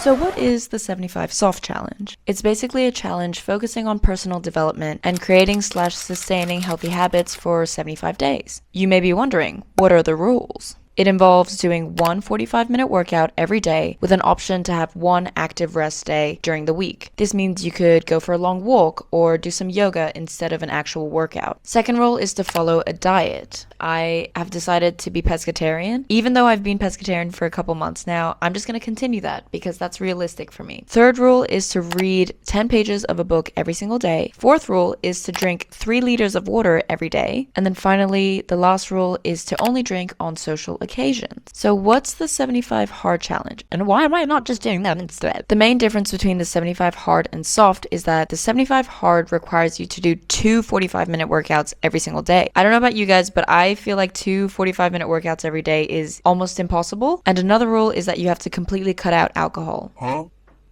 So what is the 75 Soft Challenge? It's basically a challenge focusing on personal development and creating/sustaining healthy habits for 75 days. You may be wondering, what are the rules? It involves doing one 45-minute workout every day with an option to have one active rest day during the week. This means you could go for a long walk or do some yoga instead of an actual workout. Second rule is to follow a diet. I have decided to be pescatarian. Even though I've been pescatarian for a couple months now, I'm just going to continue that because that's realistic for me. Third rule is to read 10 pages of a book every single day. Fourth rule is to drink 3 liters of water every day. And then finally, the last rule is to only drink on social occasions. So what's the 75 hard challenge and why am I not just doing that instead? The main difference between the 75 hard and soft is that the 75 hard requires you to do 2 45-minute workouts every single day. I don't know about you guys, but I feel like 2 45-minute workouts every day is almost impossible. And another rule is that you have to completely cut out alcohol.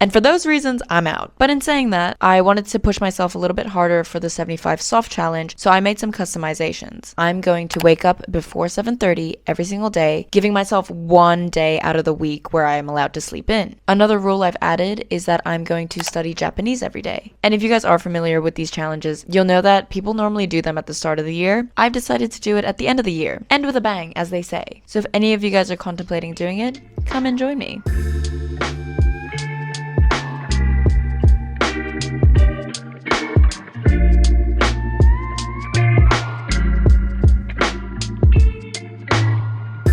And for those reasons, I'm out. But in saying that, I wanted to push myself a little bit harder for the 75 soft challenge, so I made some customizations. I'm going to wake up before 7:30 every single day, giving myself one day out of the week where I am allowed to sleep in. Another rule I've added is that I'm going to study Japanese every day. And if you guys are familiar with these challenges, you'll know that people normally do them at the start of the year. I've decided to do it at the end of the year. End with a bang, as they say. So if any of you guys are contemplating doing it, come and join me.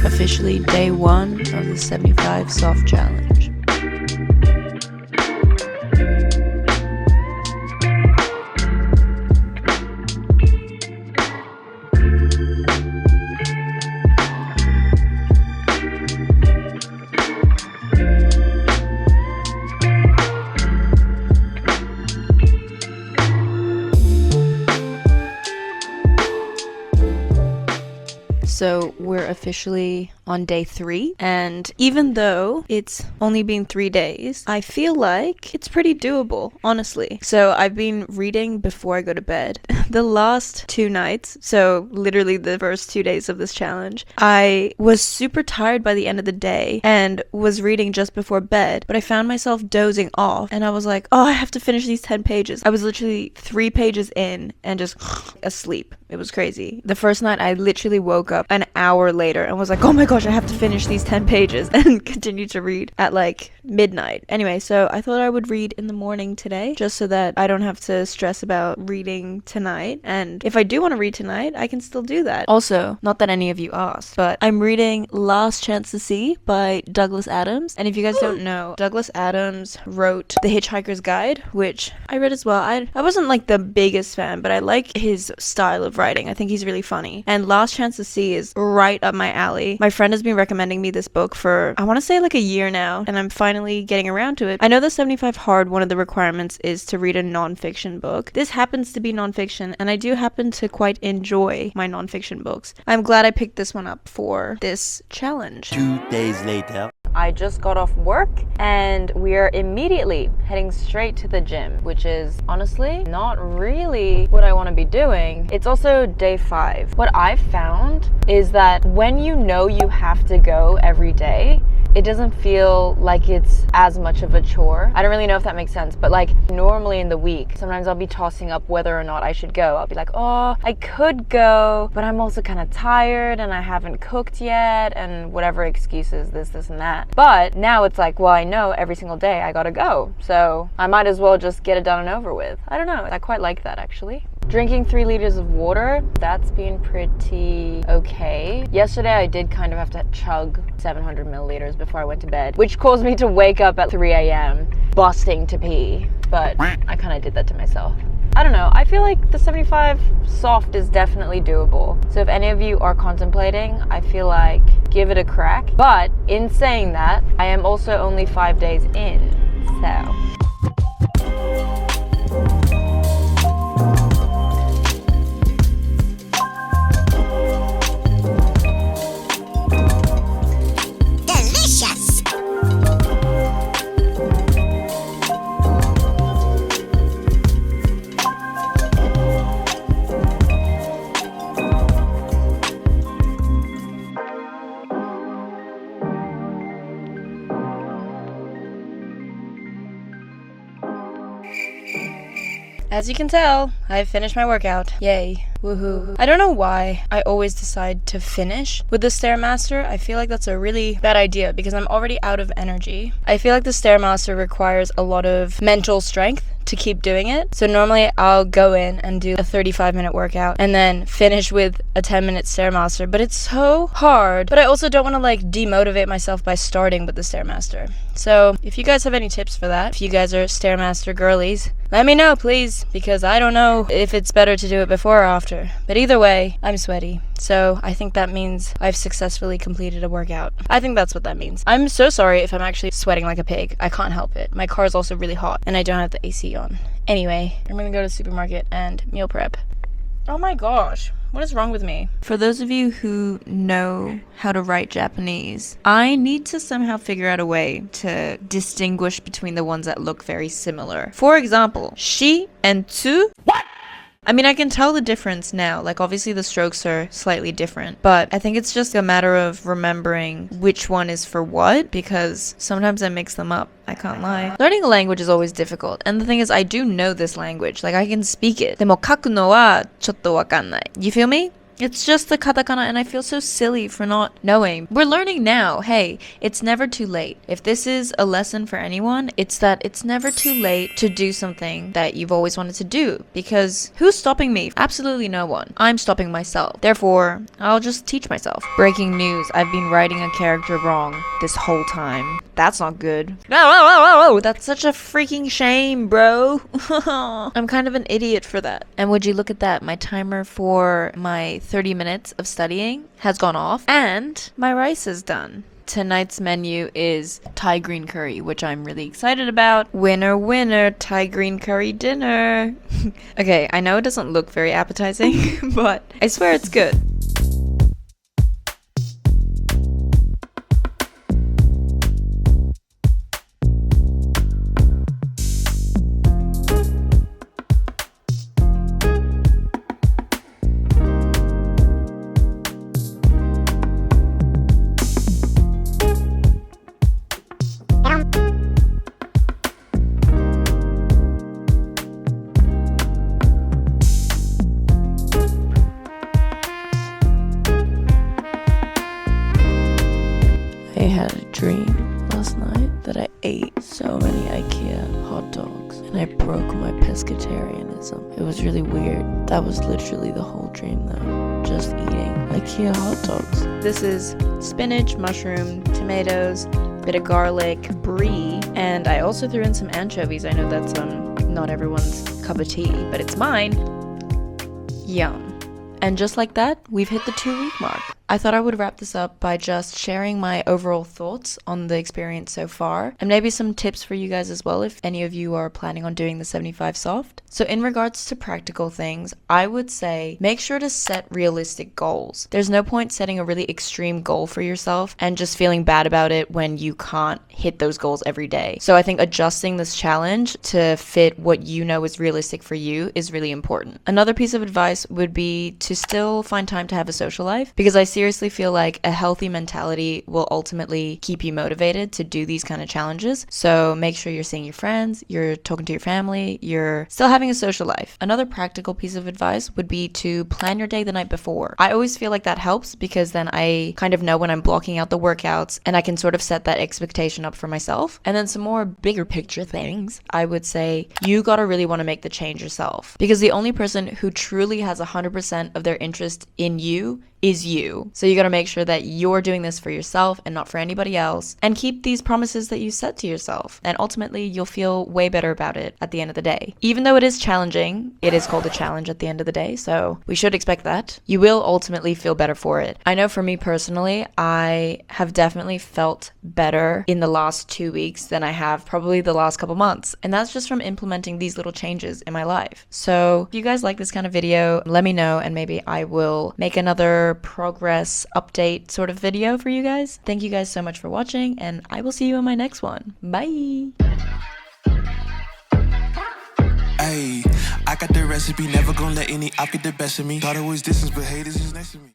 Officially day 1 of the 75 Soft Challenge. So we're officially on day 3, and even though it's only been 3 days, I feel like it's pretty doable, honestly. So I've been reading before I go to bed. The last 2 nights, so literally the first 2 days of this challenge, I was super tired by the end of the day and was reading just before bed, but I found myself dozing off and I was like, oh, I have to finish these 10 pages. I was literally 3 pages in and just asleep. It was crazy. The first night I literally woke up an hour later and was like, oh my gosh, I have to finish these 10 pages and continue to read at like midnight. Anyway, so I thought I would read in the morning today just so that I don't have to stress about reading tonight. And if I do want to read tonight, I can still do that. Also, not that any of you asked, but I'm reading Last Chance to See by Douglas Adams. And if you guys don't know, Douglas Adams wrote The Hitchhiker's Guide, which I read as well. I wasn't like the biggest fan, but I like his style of writing. I think he's really funny. And Last Chance to See is right up my alley. My friend has been recommending me this book for, I want to say like a year now, and I'm finally getting around to it. I know the 75 Hard, one of the requirements is to read a non-fiction book. This happens to be non-fiction, and I do happen to quite enjoy my non-fiction books. I'm glad I picked this one up for this challenge. 2 days later. I just got off work and we are immediately heading straight to the gym, which is honestly not really what I want to be doing. It's also day 5. What I've found is that when you know you have to go every day, it doesn't feel like it's as much of a chore. I don't really know if that makes sense, but like normally in the week, sometimes I'll be tossing up whether or not I should go. I'll be like, oh, I could go, but I'm also kind of tired and I haven't cooked yet and whatever excuses, this and that. But now it's like, well, I know every single day I gotta go, so I might as well just get it done and over with. I don't know, I quite like that actually. Drinking 3 liters of water, that's been pretty okay. Yesterday I did kind of have to chug 700 milliliters before I went to bed, which caused me to wake up at 3 a.m. busting to pee, but I kind of did that to myself. I don't know, I feel like the 75 soft is definitely doable. So if any of you are contemplating, I feel like give it a crack. But in saying that, I am also only 5 days in, so. As you can tell, I've finished my workout. Yay. Woohoo. I don't know why I always decide to finish with the Stairmaster. I feel like that's a really bad idea because I'm already out of energy. I feel like the Stairmaster requires a lot of mental strength to keep doing it. So normally I'll go in and do a 35-minute workout and then finish with a 10-minute Stairmaster, but it's so hard. But I also don't want to like demotivate myself by starting with the Stairmaster. So if you guys have any tips for that, if you guys are Stairmaster girlies, let me know please, because I don't know if it's better to do it before or after. But either way, I'm sweaty. So I think that means I've successfully completed a workout. I think that's what that means. I'm so sorry if I'm actually sweating like a pig. I can't help it. My car is also really hot and I don't have the AC on. Anyway, I'm gonna go to the supermarket and meal prep. Oh my gosh. What is wrong with me? For those of you who know how to write Japanese, I need to somehow figure out a way to distinguish between the ones that look very similar. For example, shi and tsu. What? I mean, I can tell the difference now. Like, obviously the strokes are slightly different, but I think it's just a matter of remembering which one is for what, because sometimes I mix them up. I can't lie. Learning a language is always difficult, and the thing is, I do know this language. Like, I can speak it. でも書くのはちょっとわかんない. You feel me? It's just the katakana, and I feel so silly for not knowing. We're learning now. Hey, it's never too late. If this is a lesson for anyone, it's that it's never too late to do something that you've always wanted to do. Because who's stopping me? Absolutely no one. I'm stopping myself. Therefore, I'll just teach myself. Breaking news. I've been writing a character wrong this whole time. That's not good. No, that's such a freaking shame, bro. I'm kind of an idiot for that. And would you look at that? My timer for my 30 minutes of studying has gone off and my rice is done. Tonight's menu is Thai green curry, which I'm really excited about. Winner, winner, Thai green curry dinner. Okay, I know it doesn't look very appetizing, but I swear it's good. I had a dream last night that I ate so many IKEA hot dogs and I broke my pescatarianism. It was really weird. That was literally the whole dream though. Just eating IKEA hot dogs. This is spinach, mushroom, tomatoes, bit of garlic, brie, and I also threw in some anchovies. I know that's not everyone's cup of tea, but it's mine. Yum. And just like that, we've hit the 2-week mark. I thought I would wrap this up by just sharing my overall thoughts on the experience so far, and maybe some tips for you guys as well if any of you are planning on doing the 75 soft. So in regards to practical things, I would say make sure to set realistic goals. There's no point setting a really extreme goal for yourself and just feeling bad about it when you can't hit those goals every day. So I think adjusting this challenge to fit what you know is realistic for you is really important. Another piece of advice would be to still find time to have a social life, because I seriously feel like a healthy mentality will ultimately keep you motivated to do these kind of challenges. So make sure you're seeing your friends, you're talking to your family, you're still having a social life. Another practical piece of advice would be to plan your day the night before. I always feel like that helps because then I kind of know when I'm blocking out the workouts and I can sort of set that expectation up for myself. And then some more bigger picture things, I would say you gotta really want to make the change yourself, because the only person who truly has 100% of their interest in you is you. So you got to make sure that you're doing this for yourself and not for anybody else, and keep these promises that you set to yourself, and ultimately you'll feel way better about it at the end of the day. Even though it is challenging, it is called a challenge at the end of the day, so we should expect that. You will ultimately feel better for it. I know for me personally, I have definitely felt better in the last 2 weeks than I have probably the last couple months, and that's just from implementing these little changes in my life. So if you guys like this kind of video, let me know and maybe I will make another progress update sort of video for you guys. Thank you guys so much for watching, and I will see you in my next one. Bye! Ayy, I got the recipe, never gonna let any op get the best of me. Thought it was distance, but haters is next to me.